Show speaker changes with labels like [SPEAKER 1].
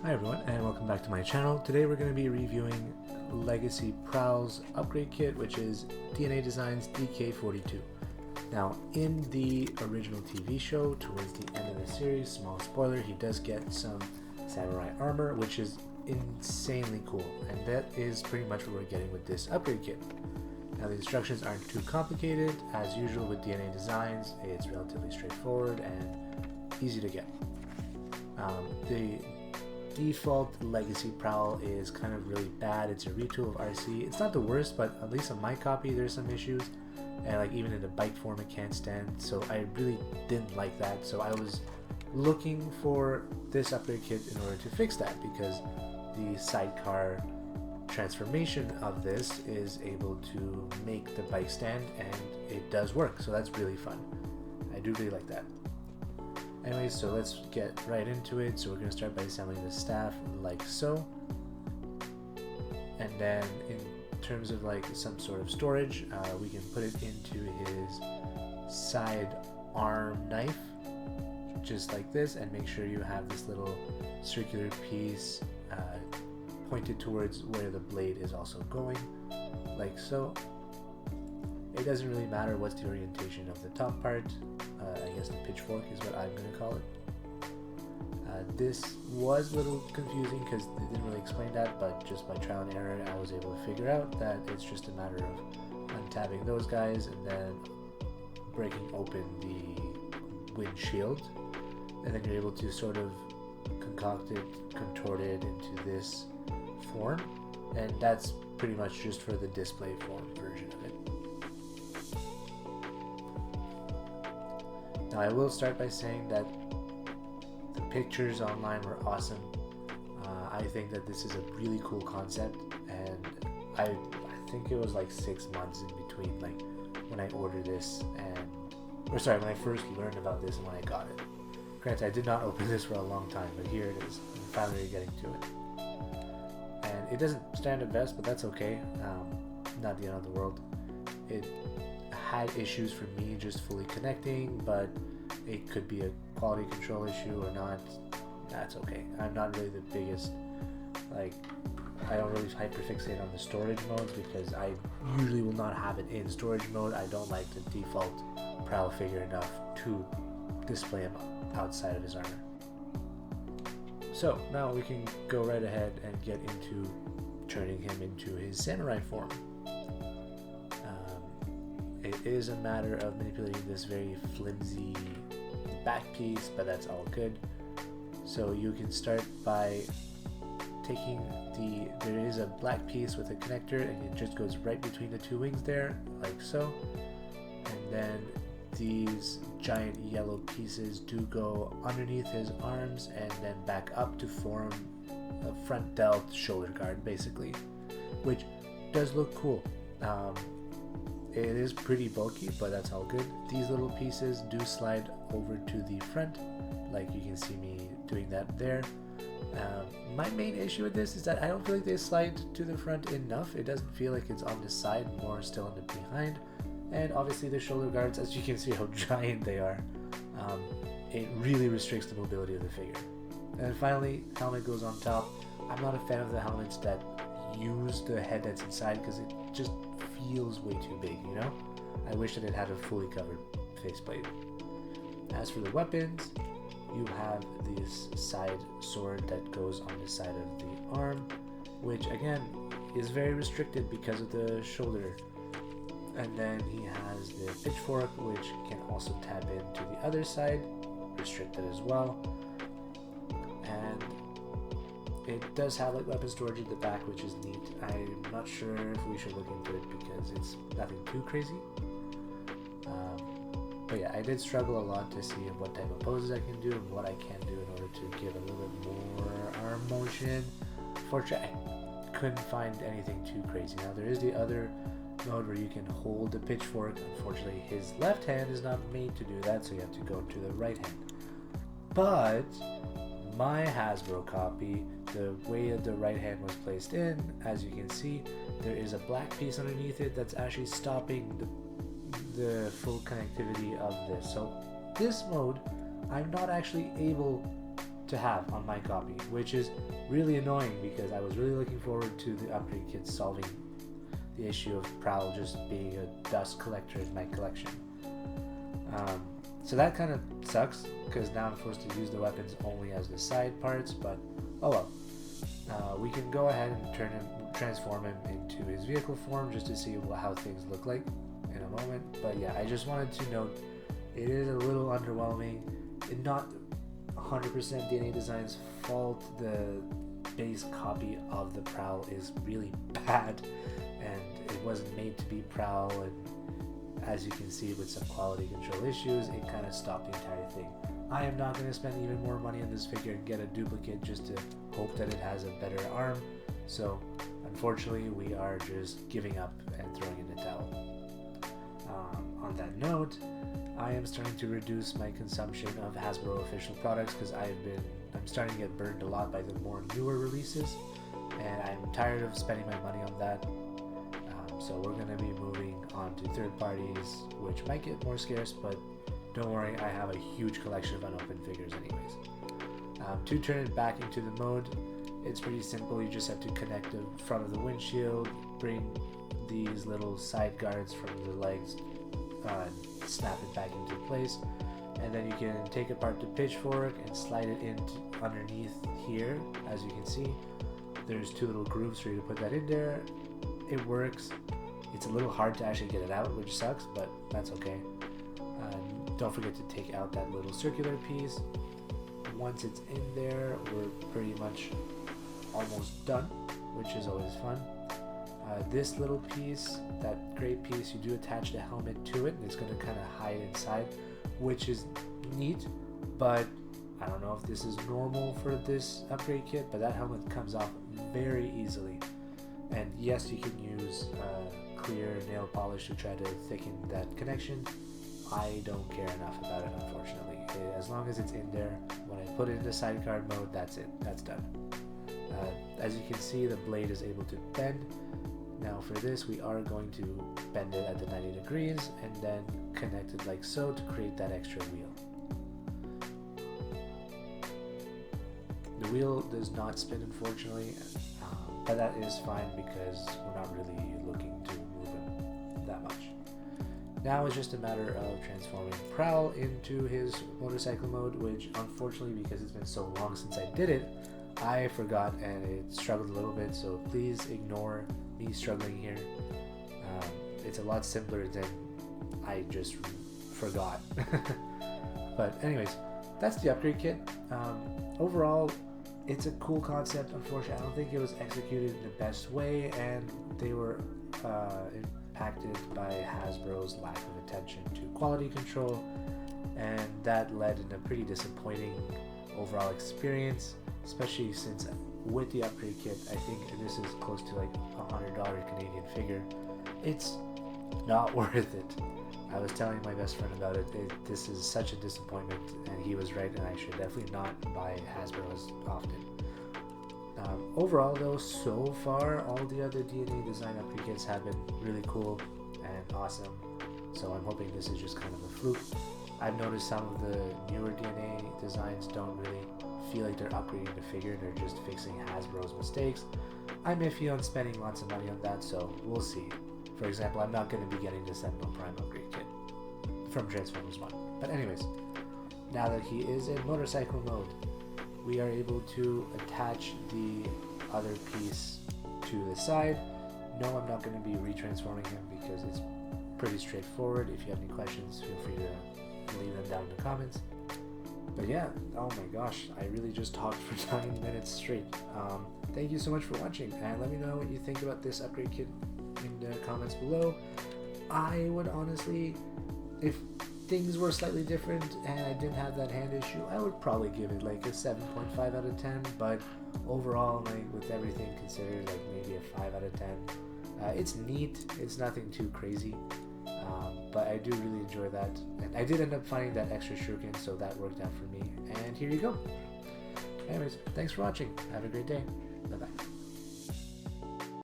[SPEAKER 1] Hi everyone, and welcome back to my channel. Today we're going to be reviewing Legacy Prowl's upgrade kit, which is DNA Designs DK-42. Now, in the original TV show, towards the end of the series, small spoiler, he does get some samurai armor, which is insanely cool, and that is pretty much what we're getting with this upgrade kit. Now, the instructions aren't too complicated. As usual with DNA Designs, it's relatively straightforward and easy to get. The default Legacy Prowl is kind of really bad. It's a retool of Arcee. It's not the worst, but at least on my copy there's some issues, and like even in the bike form it can't stand, so I really didn't like that. So I was looking for this upgrade kit in order to fix that, because the sidecar transformation of this is able to make the bike stand, and it does work, so that's really fun. I do really like that. Anyways, so let's get right into it. So we're going to start by assembling the staff like so. And then in terms of like some sort of storage, we can put it into his side arm knife, just like this, and make sure you have this little circular piece pointed towards where the blade is also going, like so. It doesn't really matter what's the orientation of the top part. I guess the pitchfork is what I'm going to call it. This was a little confusing because they didn't really explain that, but just by trial and error I was able to figure out that it's just a matter of untabbing those guys and then breaking open the windshield, and then you're able to sort of concoct it, contort it into this form, and that's pretty much just for the display form version of it. Now, I will start by saying that the pictures online were awesome. I think that this is a really cool concept, and I think it was like 6 months in between, like when I ordered this when I first learned about this and when I got it. Granted, I did not open this for a long time, but here it is. I'm finally getting to it. And it doesn't stand the best, but that's okay. Not the end of the world. It had issues for me just fully connecting, but it could be a quality control issue or not. That's okay. I'm not really the biggest, like, I don't really hyperfixate on the storage modes because I usually will not have it in storage mode. I don't like the default Prowl figure enough to display him outside of his armor. So now we can go right ahead and get into turning him into his samurai form. It is a matter of manipulating this very flimsy back piece, but that's all good. So you can start by taking there is a black piece with a connector, and it just goes right between the two wings there, like so. And then these giant yellow pieces do go underneath his arms and then back up to form a front delt shoulder guard, basically, which does look cool. It is pretty bulky, but that's all good. These little pieces do slide over to the front, like you can see me doing that there. My main issue with this is that I don't feel like they slide to the front enough. It doesn't feel like it's on the side, more still on the behind. And obviously the shoulder guards, as you can see how giant they are, it really restricts the mobility of the figure. And finally, helmet goes on top. I'm not a fan of the helmets that use the head that's inside because it just feels way too big, you know? I wish that it had a fully covered faceplate. As for the weapons, you have this side sword that goes on the side of the arm, which again is very restricted because of the shoulder. And then he has the pitchfork, which can also tab into the other side, restricted as well. And it does have like weapon storage at the back, which is neat. I'm not sure if we should look into it because it's nothing too crazy. But yeah, I did struggle a lot to see what type of poses I can do and what I can do in order to give a little bit more arm motion. Fortunately, I couldn't find anything too crazy. Now, there is the other mode where you can hold the pitchfork. Unfortunately, his left hand is not made to do that, so you have to go to the right hand. But my Hasbro copy, the way that the right hand was placed in, as you can see, there is a black piece underneath it that's actually stopping the full connectivity of this. So this mode, I'm not actually able to have on my copy, which is really annoying because I was really looking forward to the upgrade kit solving the issue of Prowl just being a dust collector in my collection. So that kind of sucks because now I'm forced to use the weapons only as the side parts, but oh well. We can go ahead and transform him into his vehicle form just to see how things look like in a moment. But yeah, I just wanted to note it is a little underwhelming. Not 100% DNA Design's fault. The base copy of the Prowl is really bad and it wasn't made to be Prowl, and as you can see with some quality control issues, it kind of stopped the entire thing. I am not going to spend even more money on this figure and get a duplicate just to hope that it has a better arm. So unfortunately we are just giving up and throwing in the towel. On that note, I am starting to reduce my consumption of Hasbro official products because I'm starting to get burned a lot by the more newer releases, and I'm tired of spending my money on that. So we're going to be moving on to third parties, which might get more scarce, but don't worry, I have a huge collection of unopened figures anyways. To turn it back into the mode, it's pretty simple. You just have to connect the front of the windshield, bring these little side guards from the legs, snap it back into place, and then you can take apart the pitchfork and slide it in underneath here. As you can see, there's two little grooves for you to put that in there. It works. It's a little hard to actually get it out, which sucks, but that's okay. Don't forget to take out that little circular piece. Once it's in there, we're pretty much almost done, which is always fun. This little piece, that gray piece, you do attach the helmet to it, and it's going to kind of hide inside, which is neat, but I don't know if this is normal for this upgrade kit, but that helmet comes off very easily. And yes, you can use clear nail polish to try to thicken that connection. I don't care enough about it, unfortunately. As long as it's in there, when I put it into sidecar mode, that's it. That's done. As you can see, the blade is able to bend. Now for this, we are going to bend it at the 90 degrees and then connect it like so to create that extra wheel. The wheel does not spin, unfortunately, but that is fine because we're not really looking to move him that much. Now it's just a matter of transforming Prowl into his motorcycle mode, which unfortunately, because it's been so long since I did it, I forgot and it struggled a little bit, so please ignore me struggling here. It's a lot simpler than I just forgot. But anyways, that's the upgrade kit. Overall, it's a cool concept. Unfortunately, I don't think it was executed in the best way, and they were impacted by Hasbro's lack of attention to quality control, and that led in a pretty disappointing overall experience, especially since with the upgrade kit, I think this is close to like $100 Canadian figure. It's not worth it. I was telling my best friend about it. This is such a disappointment, and he was right, and I should definitely not buy Hasbro as often. Overall though, so far, all the other DNA design upgrade kits have been really cool and awesome, so I'm hoping this is just kind of a fluke. I've noticed some of the newer DNA designs don't really feel like they're upgrading the figure, they're just fixing Hasbro's mistakes. I'm iffy on spending lots of money on that, so we'll see. For example, I'm not going to be getting the Sentinel Prime upgrade kit from Transformers 1. But anyways, now that he is in motorcycle mode, we are able to attach the other piece to the side. No, I'm not going to be retransforming him because it's pretty straightforward. If you have any questions, feel free to leave them down in the comments. But yeah, oh my gosh, I really just talked for 9 minutes straight. Thank you so much for watching, and let me know what you think about this upgrade kit in the comments below. I would honestly, if things were slightly different and I didn't have that hand issue, I would probably give it like a 7.5 out of 10, but overall, like with everything considered, like maybe a 5 out of 10. It's neat, it's nothing too crazy, but I do really enjoy that, and I did end up finding that extra shuriken, so that worked out for me, and here you go. Anyways, thanks for watching, have a great day, bye bye.